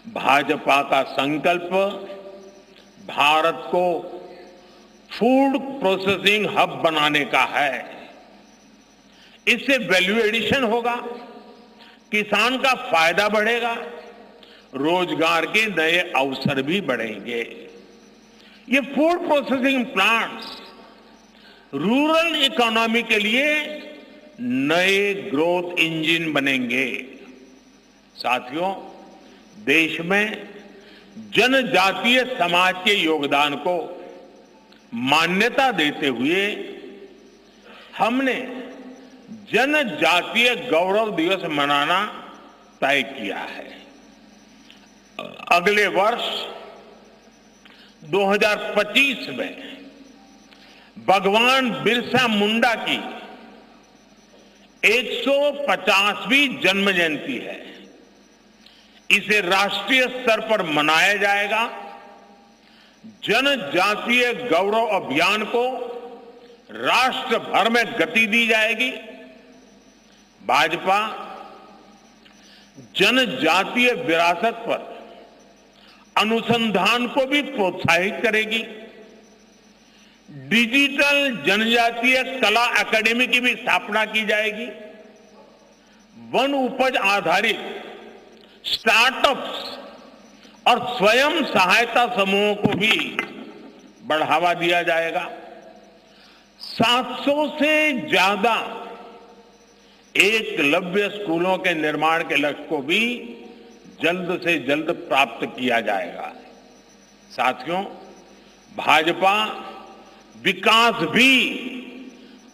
भाजपा का संकल्प भारत को फूड प्रोसेसिंग हब बनाने का है। इससे वैल्यू एडिशन होगा, किसान का फायदा बढ़ेगा, रोजगार के नए अवसर भी बढ़ेंगे। ये food processing plants rural economy के लिए नए ग्रोथ इंजन बनेंगे। साथियों, देश में जनजातीय समाज के योगदान को मान्यता देते हुए हमने जनजातीय गौरव दिवस मनाना तय किया है। अगले वर्ष 2025 में भगवान बिरसा मुंडा की 150वीं जन्म जयंती है। इसे राष्ट्रीय स्तर पर मनाया जाएगा। जनजातीय गौरव अभियान को राष्ट्र भर में गति दी जाएगी। भाजपा जनजातीय विरासत पर अनुसंधान को भी प्रोत्साहित करेगी। डिजिटल जनजातीय कला एकेडमी की भी स्थापना की जाएगी। वन उपज आधारित स्टार्टअप्स और स्वयं सहायता समूहों को भी बढ़ावा दिया जाएगा। 700 से ज्यादा एकलव्य स्कूलों के निर्माण के लक्ष्य को भी जल्द से जल्द प्राप्त किया जाएगा। साथियों, भाजपा विकास भी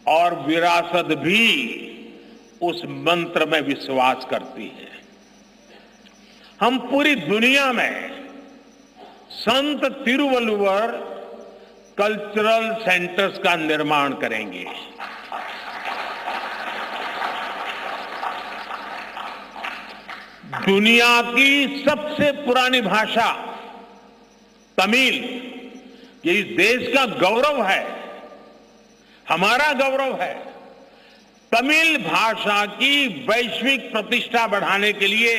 और विरासत भी उस मंत्र में विश्वास करती है। हम पूरी दुनिया में संत तिरुवल्लुवर कल्चरल सेंटर्स का निर्माण करेंगे। दुनिया की सबसे पुरानी भाषा तमिल, ये इस देश का गौरव है, हमारा गौरव है। तमिल भाषा की वैश्विक प्रतिष्ठा बढ़ाने के लिए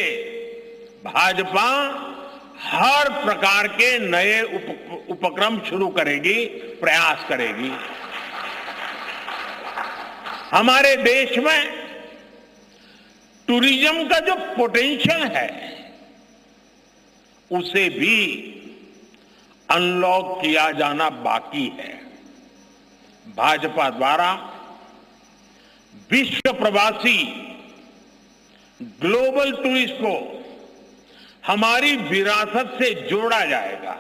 भाजपा हर प्रकार के नए उपक्रम शुरू करेगी, प्रयास करेगी। हमारे देश में टूरिज्म का जो पोटेंशियल है उसे भी अनलॉक किया जाना बाकी है। भाजपा द्वारा विश्व प्रवासी ग्लोबल टूरिस्ट को हमारी विरासत से जोड़ा जाएगा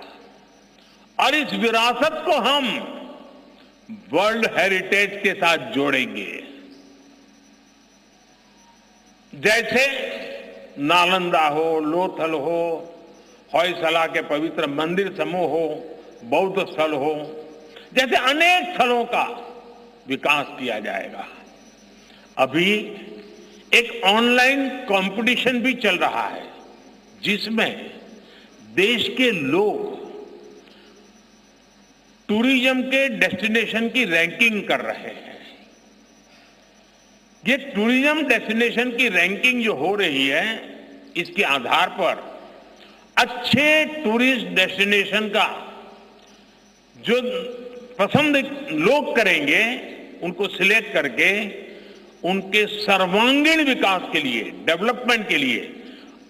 और इस विरासत को हम वर्ल्ड हेरिटेज के साथ जोड़ेंगे। जैसे नालंदा हो, लोथल हो, होयसला के पवित्र मंदिर समूह हो, बौद्ध स्थल हो, जैसे अनेक स्थलों का विकास किया जाएगा। अभी एक ऑनलाइन कंपटीशन भी चल रहा है जिसमें देश के लोग टूरिज्म के डेस्टिनेशन की रैंकिंग कर रहे हैं। ये टूरिज्म डेस्टिनेशन की रैंकिंग जो हो रही है, इसके आधार पर अच्छे टूरिस्ट डेस्टिनेशन का जो पसंद लोग करेंगे उनको सिलेक्ट करके उनके सर्वांगीण विकास के लिए, डेवलपमेंट के लिए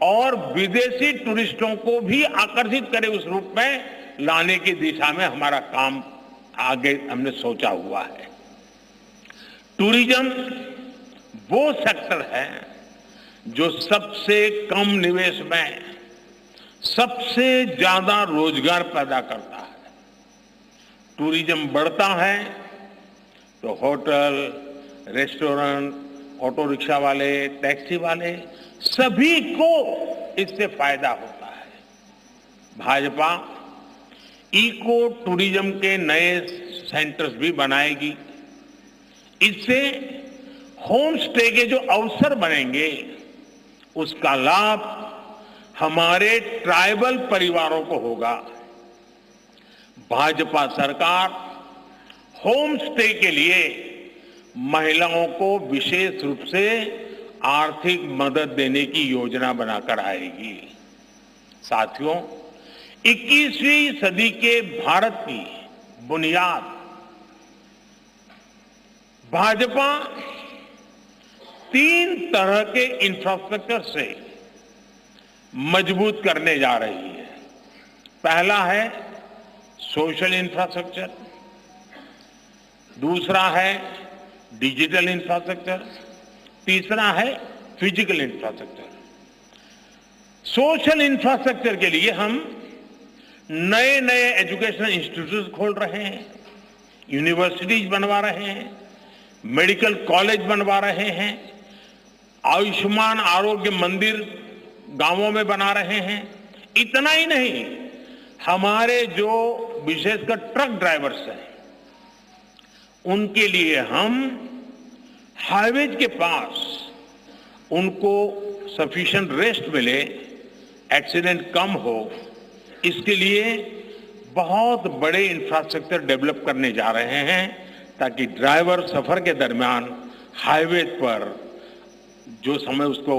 और विदेशी टूरिस्टों को भी आकर्षित करे उस रूप में लाने की दिशा में हमारा काम आगे हमने सोचा हुआ है। टूरिज्म वो सेक्टर है जो सबसे कम निवेश में सबसे ज्यादा रोजगार पैदा करता है। टूरिज्म बढ़ता है तो होटल, रेस्टोरेंट, ऑटो रिक्शा वाले, टैक्सी वाले सभी को इससे फायदा होता है। भाजपा इको टूरिज्म के नए सेंटर्स भी बनाएगी। इससे होम स्टे के जो अवसर बनेंगे उसका लाभ हमारे ट्राइबल परिवारों को होगा। भाजपा सरकार होम स्टे के लिए महिलाओं को विशेष रूप से आर्थिक मदद देने की योजना बनाकर आएगी। साथियों, 21वीं सदी के भारत की बुनियाद भाजपा 3 तरह के इंफ्रास्ट्रक्चर से मजबूत करने जा रही है। पहला है सोशल इंफ्रास्ट्रक्चर, दूसरा है डिजिटल इंफ्रास्ट्रक्चर, तीसरा है फिजिकल इंफ्रास्ट्रक्चर। सोशल इंफ्रास्ट्रक्चर के लिए हम नए नए एजुकेशनल इंस्टीट्यूट खोल रहे हैं, यूनिवर्सिटीज बनवा रहे हैं, मेडिकल कॉलेज बनवा रहे हैं, आयुष्मान आरोग्य मंदिर गांवों में बना रहे हैं। इतना ही नहीं, हमारे जो विशेषकर ट्रक ड्राइवर्स हैं उनके लिए हम हाईवेज के पास उनको सफिशिएंट रेस्ट मिले, एक्सीडेंट कम हो, इसके लिए बहुत बड़े इंफ्रास्ट्रक्चर डेवलप करने जा रहे हैं ताकि ड्राइवर सफर के दरमियान हाईवे पर जो समय उसको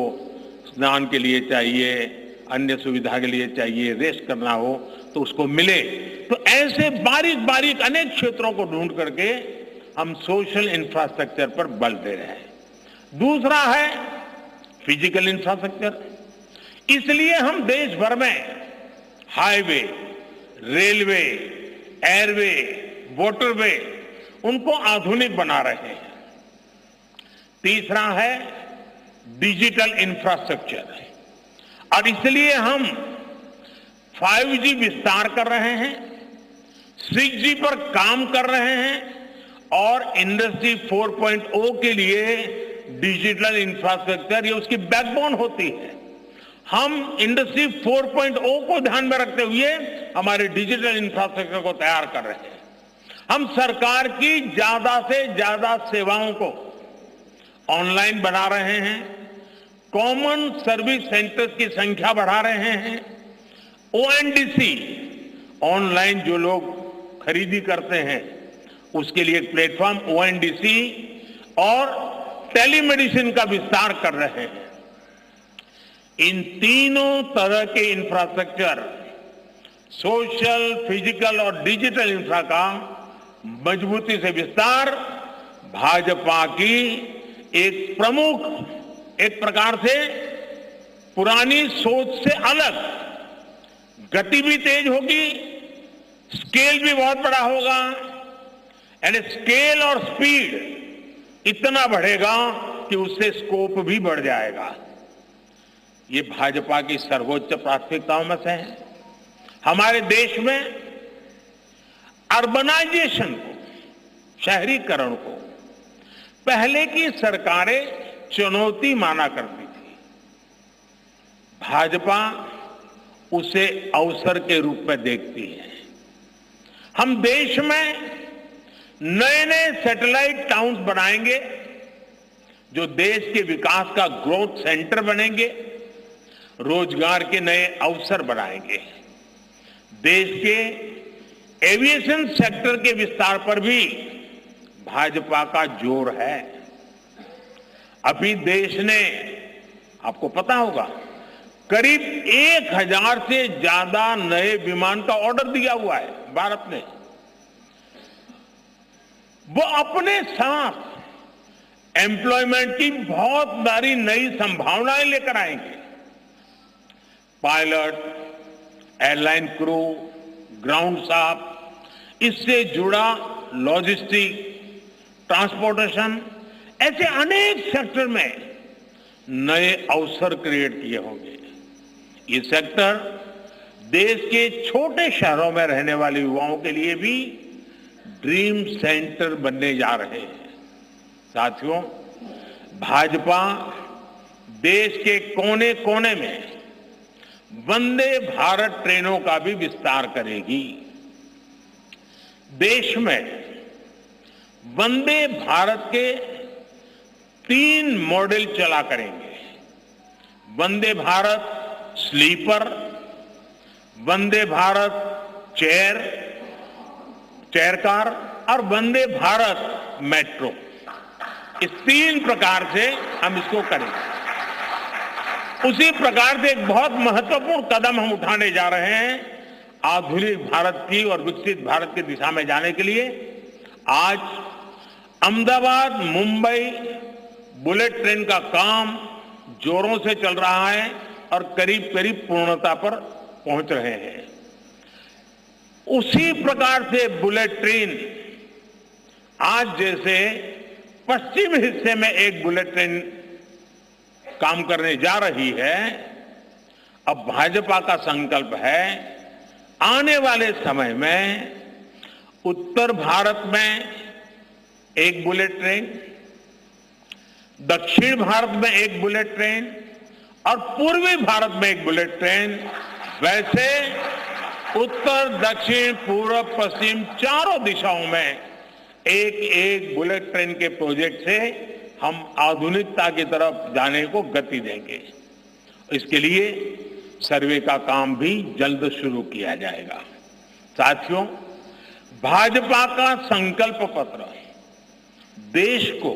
स्नान के लिए चाहिए, अन्य सुविधा के लिए चाहिए, रेस्ट करना हो तो उसको मिले। तो ऐसे बारीक बारीक अनेक क्षेत्रों को ढूंढ करके हम सोशल इंफ्रास्ट्रक्चर पर बल दे रहे हैं। दूसरा है फिजिकल इंफ्रास्ट्रक्चर। इसलिए हम देश भर में हाईवे, रेलवे, एयरवे, वाटरवे उनको आधुनिक बना रहे हैं। तीसरा है डिजिटल इंफ्रास्ट्रक्चर, और इसलिए हम 5G विस्तार कर रहे हैं, 6G पर काम कर रहे हैं और इंडस्ट्री 4.0 के लिए डिजिटल इंफ्रास्ट्रक्चर ये उसकी बैकबोन होती है। हम इंडस्ट्री 4.0 को ध्यान में रखते हुए हमारे डिजिटल इंफ्रास्ट्रक्चर को तैयार कर रहे हैं। हम सरकार की ज्यादा से ज्यादा सेवाओं को ऑनलाइन बना रहे हैं, कॉमन सर्विस सेंटर्स की संख्या बढ़ा रहे हैं, ONDC ऑनलाइन जो लोग खरीदी करते हैं उसके लिए एक प्लेटफॉर्म ONDC और टेलीमेडिसिन का विस्तार कर रहे हैं। इन तीनों तरह के इंफ्रास्ट्रक्चर, सोशल, फिजिकल और डिजिटल इंफ्रा का मजबूती से विस्तार भाजपा की एक प्रमुख, एक प्रकार से पुरानी सोच से अलग, गति भी तेज होगी, स्केल भी बहुत बड़ा होगा, यानी स्केल और स्पीड इतना बढ़ेगा कि उससे स्कोप भी बढ़ जाएगा। ये भाजपा की सर्वोच्च प्राथमिकताओं में से है। हमारे देश में अर्बनाइजेशन को, शहरीकरण को पहले की सरकारें चुनौती माना करती थी, भाजपा उसे अवसर के रूप में देखती है। हम देश में नए नए सैटेलाइट टाउन्स बनाएंगे जो देश के विकास का ग्रोथ सेंटर बनेंगे, रोजगार के नए अवसर बनाएंगे। देश के एविएशन सेक्टर के विस्तार पर भी भाजपा का जोर है। अभी देश ने, आपको पता होगा, करीब 1000 से ज्यादा नए विमान का ऑर्डर दिया हुआ है भारत ने। वो अपने साथ एम्प्लॉयमेंट की बहुत सारी नई संभावनाएं लेकर आएंगे। Pilot, airline crew, ground staff, इससे जुड़ा लॉजिस्टिक, ट्रांसपोर्टेशन, ऐसे अनेक सेक्टर में नए अवसर क्रिएट किए होंगे। ये सेक्टर देश के छोटे शहरों में रहने वाले युवाओं के लिए भी ड्रीम सेंटर बनने जा रहे हैं। साथियों, भाजपा देश के कोने कोने में वंदे भारत ट्रेनों का भी विस्तार करेगी। देश में वंदे भारत के 3 मॉडल चला करेंगे। Vande Bharat sleeper, Vande Bharat chair car और वंदे भारत मेट्रो। इस 3 प्रकार से हम इसको करेंगे। उसी प्रकार से एक बहुत महत्वपूर्ण कदम हम उठाने जा रहे हैं आधुनिक भारत की और विकसित भारत की दिशा में जाने के लिए। आज अहमदाबाद मुंबई बुलेट ट्रेन का काम जोरों से चल रहा है और करीब करीब पूर्णता पर पहुंच रहे हैं। उसी प्रकार से बुलेट ट्रेन आज जैसे पश्चिम हिस्से में एक बुलेट ट्रेन काम करने जा रही है, अब भाजपा का संकल्प है आने वाले समय में उत्तर भारत में एक बुलेट ट्रेन, दक्षिण भारत में एक बुलेट ट्रेन और पूर्वी भारत में एक बुलेट ट्रेन, वैसे उत्तर दक्षिण पूर्व पश्चिम चारों दिशाओं में एक एक बुलेट ट्रेन के प्रोजेक्ट से हम आधुनिकता की तरफ जाने को गति देंगे। इसके लिए सर्वे का काम भी जल्द शुरू किया जाएगा। साथियों, भाजपा का संकल्प पत्र देश को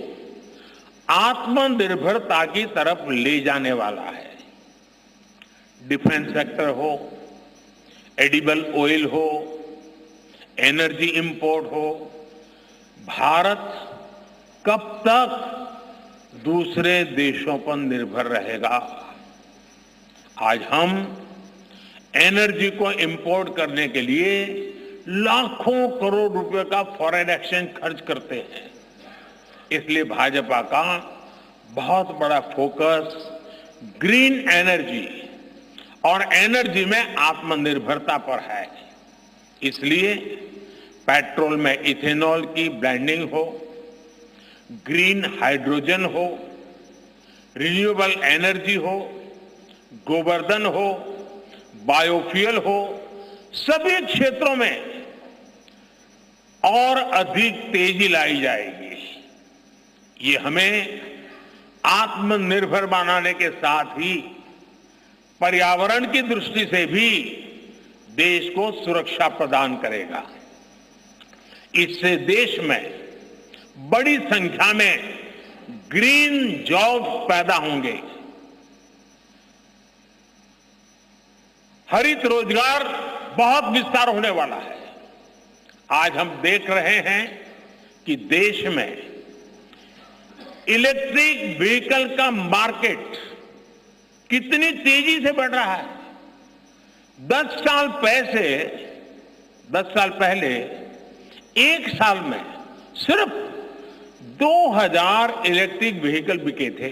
आत्मनिर्भरता की तरफ ले जाने वाला है। डिफेंस सेक्टर हो, एडिबल ऑयल हो, एनर्जी इंपोर्ट हो, भारत कब तक दूसरे देशों पर निर्भर रहेगा? आज हम एनर्जी को इंपोर्ट करने के लिए लाखों करोड़ रुपए का फॉरेन एक्सचेंज खर्च करते हैं। इसलिए भाजपा का बहुत बड़ा फोकस ग्रीन एनर्जी और एनर्जी में आत्मनिर्भरता पर है। इसलिए पेट्रोल में इथेनॉल की ब्लेंडिंग हो, ग्रीन हाइड्रोजन हो, रिन्यूएबल एनर्जी हो, गोवर्धन हो, बायोफ्यूल हो, सभी क्षेत्रों में और अधिक तेजी लाई जाएगी। ये हमें आत्मनिर्भर बनाने के साथ ही पर्यावरण की दृष्टि से भी देश को सुरक्षा प्रदान करेगा। इससे देश में बड़ी संख्या में ग्रीन जॉब्स पैदा होंगे, हरित रोजगार बहुत विस्तार होने वाला है। आज हम देख रहे हैं कि देश में इलेक्ट्रिक व्हीकल का मार्केट कितनी तेजी से बढ़ रहा है। 10 साल पहले एक साल में सिर्फ 2000 इलेक्ट्रिक व्हीकल बिके थे।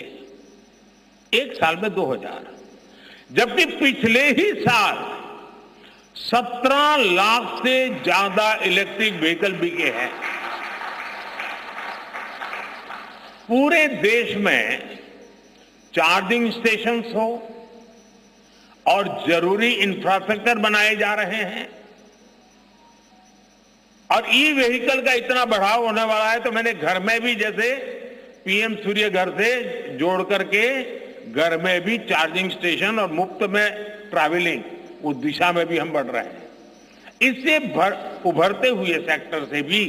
एक साल में 2000, जबकि पिछले ही साल 17 लाख से ज्यादा इलेक्ट्रिक व्हीकल बिके हैं। पूरे देश में चार्जिंग स्टेशंस हो और जरूरी इंफ्रास्ट्रक्चर बनाए जा रहे हैं और ई व्हीकल का इतना बढ़ाव होने वाला है, तो मैंने घर में भी जैसे पीएम सूर्य घर से जोड़ करके घर में भी चार्जिंग स्टेशन और मुफ्त में ट्रैवलिंग, उस दिशा में भी हम बढ़ रहे हैं। इससे उभरते हुए सेक्टर से भी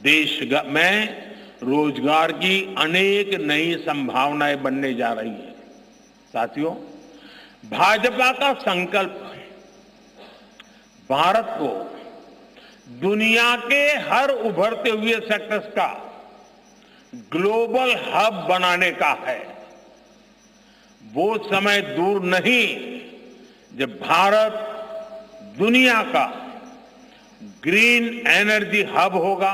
देश में रोजगार की अनेक नई संभावनाएं बनने जा रही है। साथियों, भाजपा का संकल्प भारत को दुनिया के हर उभरते हुए सेक्टर्स का ग्लोबल हब बनाने का है। वो समय दूर नहीं जब भारत दुनिया का ग्रीन एनर्जी हब होगा,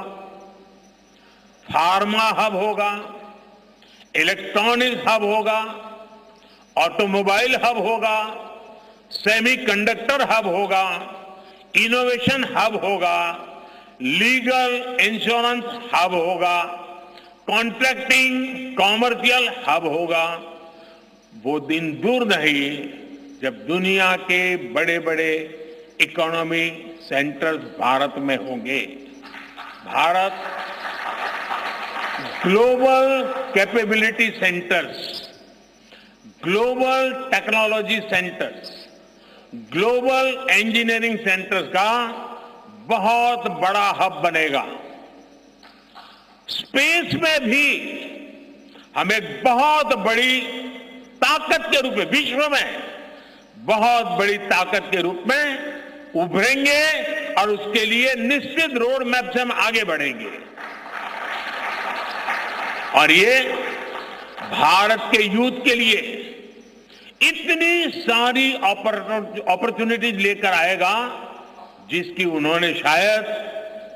फार्मा हब होगा, इलेक्ट्रॉनिक हब होगा, ऑटोमोबाइल हब होगा, सेमीकंडक्टर हब होगा, इनोवेशन हब होगा, लीगल इंश्योरेंस हब होगा, कॉन्ट्रैक्टिंग कॉमर्शियल हब होगा। वो दिन दूर नहीं जब दुनिया के बड़े बड़े इकोनॉमी सेंटर्स भारत में होंगे। Bharat global capability centres, global technology centres, global engineering centres का बहुत बड़ा हब बनेगा। स्पेस में भी हम एक बहुत बड़ी ताकत ताकत के रूप में, विश्व में बहुत बड़ी ताकत के रूप में उभरेंगे और उसके लिए निश्चित रोड मैप से हम आगे बढ़ेंगे। और ये भारत के यूथ के लिए इतनी सारी अपॉर्चुनिटीज लेकर आएगा जिसकी उन्होंने शायद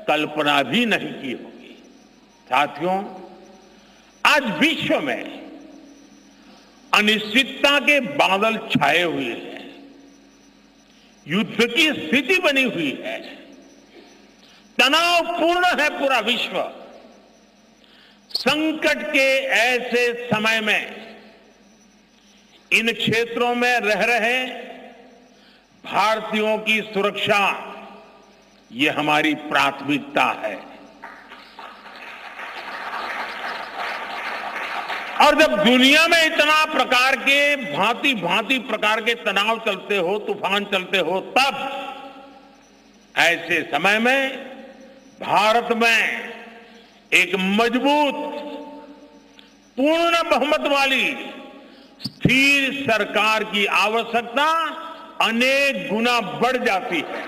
कल्पना भी नहीं की होगी। साथियों, आज विश्व में अनिश्चितता के बादल छाए हुए हैं, युद्ध की स्थिति बनी हुई है, तनावपूर्ण है पूरा विश्व। संकट के ऐसे समय में इन क्षेत्रों में रह रहे भारतीयों की सुरक्षा ये हमारी प्राथमिकता है। और जब दुनिया में इतना प्रकार के भांति भांति प्रकार के तनाव चलते हो, तूफान चलते हो, तब ऐसे समय में भारत में एक मजबूत, पूर्ण बहुमत वाली स्थिर सरकार की आवश्यकता अनेक गुना बढ़ जाती है।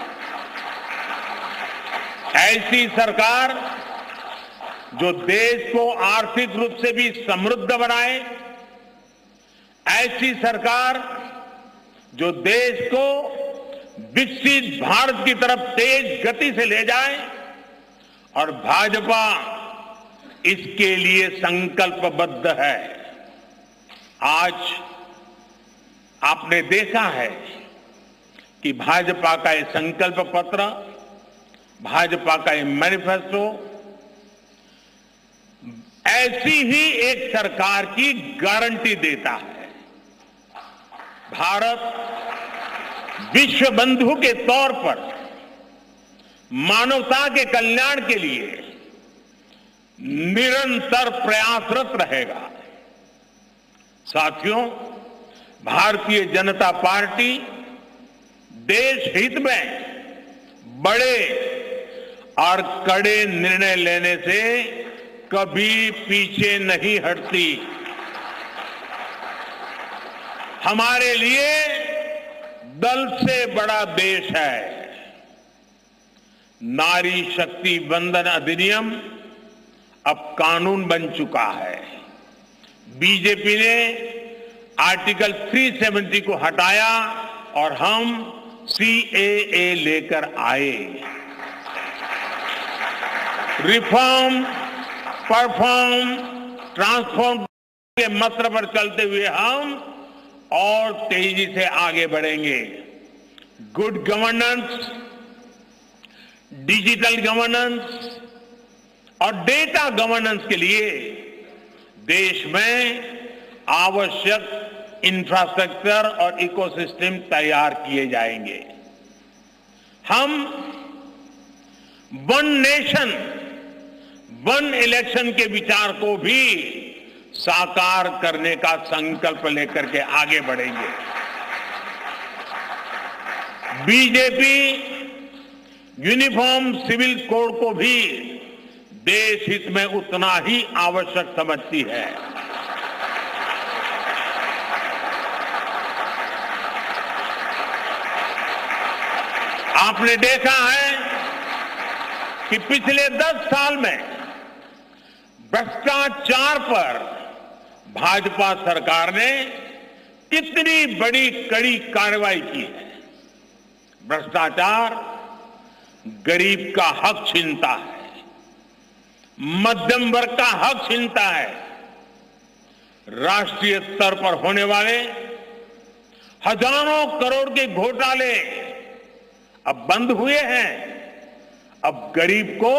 ऐसी सरकार जो देश को आर्थिक रूप से भी समृद्ध बनाए, ऐसी सरकार जो देश को विकसित भारत की तरफ तेज गति से ले जाए, और भाजपा इसके लिए संकल्पबद्ध है। आज आपने देखा है कि भाजपा का ये संकल्प पत्र, भाजपा का ये मैनिफेस्टो ऐसी ही एक सरकार की गारंटी देता है। भारत विश्व बंधु के तौर पर मानवता के कल्याण के लिए निरंतर प्रयासरत रहेगा। साथियों, भारतीय जनता पार्टी देश हित में बड़े और कड़े निर्णय लेने से कभी पीछे नहीं हटती। हमारे लिए दल से बड़ा देश है। नारी शक्ति वंदन अधिनियम अब कानून बन चुका है। बीजेपी ने आर्टिकल 370 को हटाया और हम सीएए लेकर आए। रिफॉर्म, परफॉर्म, ट्रांसफॉर्म के मंत्र पर चलते हुए हम और तेजी से आगे बढ़ेंगे। गुड गवर्नेंस, डिजिटल गवर्नेंस और डेटा गवर्नेंस के लिए देश में आवश्यक इंफ्रास्ट्रक्चर और इकोसिस्टम तैयार किए जाएंगे। हम वन नेशन, वन इलेक्शन के विचार को भी साकार करने का संकल्प लेकर के आगे बढ़ेंगे। बीजेपी यूनिफॉर्म सिविल कोड को भी देश हित में उतना ही आवश्यक समझती है। आपने देखा है कि पिछले 10 साल में भ्रष्टाचार पर भाजपा सरकार ने कितनी बड़ी कड़ी कार्रवाई की है। भ्रष्टाचार गरीब का हक छीनता है, मध्यम वर्ग का हक छीनता है। राष्ट्रीय स्तर पर होने वाले हजारों करोड़ के घोटाले अब बंद हुए हैं। अब गरीब को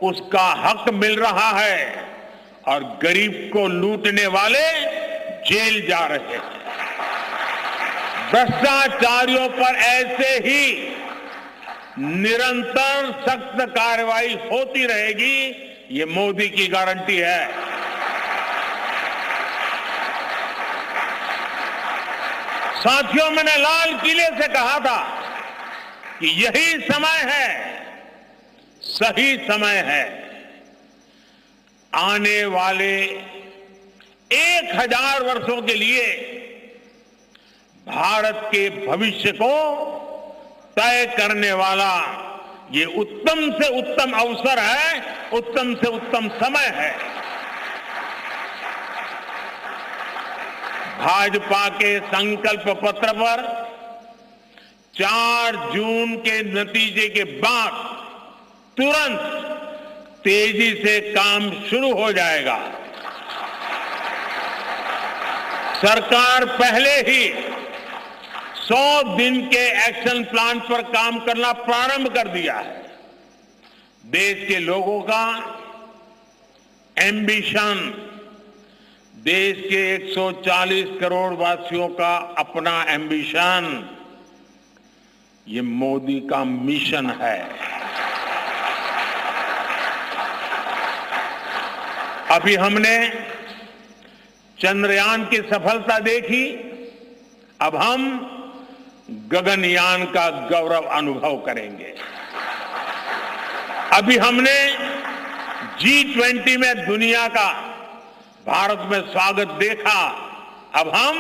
उसका हक मिल रहा है और गरीब को लूटने वाले जेल जा रहे हैं। भ्रष्टाचारियों पर ऐसे ही निरंतर सख्त कार्रवाई होती रहेगी, ये मोदी की गारंटी है। साथियों, मैंने लाल किले से कहा था कि यही समय है, सही समय है। आने वाले 1000 वर्षों के लिए भारत के भविष्य को तय करने वाला ये उत्तम से उत्तम अवसर है, उत्तम से उत्तम समय है। भाजपा के संकल्प पत्र पर 4 जून के नतीजे के बाद तुरंत तेजी से काम शुरू हो जाएगा। सरकार पहले ही 100 दिन के एक्शन प्लान पर काम करना प्रारंभ कर दिया है। देश के लोगों का एम्बिशन, देश के 140 करोड़ वासियों का अपना एम्बिशन, ये मोदी का मिशन है। अभी हमने चंद्रयान की सफलता देखी, अब हम गगनयान का गौरव अनुभव करेंगे। अभी हमने G20 में दुनिया का भारत में स्वागत देखा, अब हम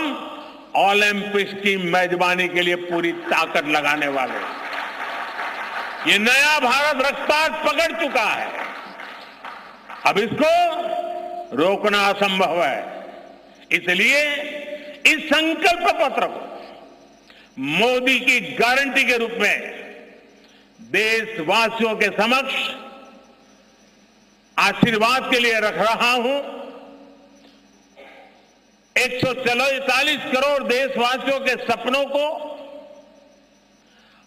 ओलंपिक्स की मेजबानी के लिए पूरी ताकत लगाने वाले। ये नया भारत रफ्तार पकड़ चुका है, अब इसको रोकना असंभव है। इसलिए इस संकल्प पत्र को मोदी की गारंटी के रूप में देशवासियों के समक्ष आशीर्वाद के लिए रख रहा हूं। 144 करोड़ देशवासियों के सपनों को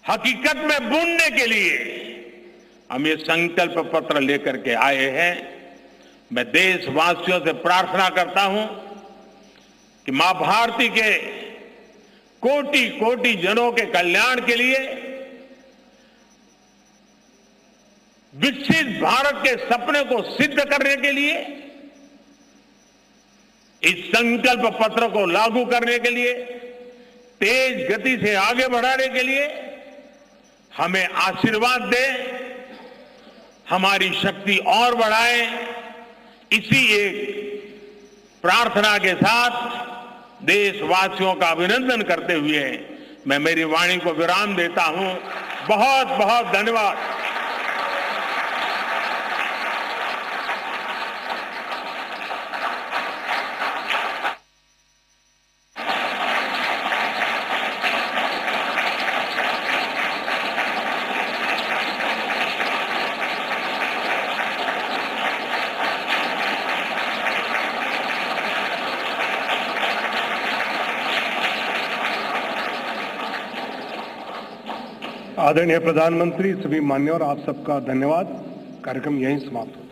हकीकत में बुनने के लिए हम ये संकल्प पत्र लेकर के आए हैं। मैं देशवासियों से प्रार्थना करता हूं कि मां भारती के कोटि कोटि जनों के कल्याण के लिए, विकसित भारत के सपने को सिद्ध करने के लिए, इस संकल्प पत्र को लागू करने के लिए, तेज गति से आगे बढ़ाने के लिए हमें आशीर्वाद दे, हमारी शक्ति और बढ़ाए। इसी एक प्रार्थना के साथ देशवासियों का अभिनंदन करते हुए मैं मेरी वाणी को विराम देता हूं। बहुत बहुत धन्यवाद। आदरणीय प्रधानमंत्री, सभी मान्यवर, आप सबका धन्यवाद। कार्यक्रम यहीं समाप्त हो।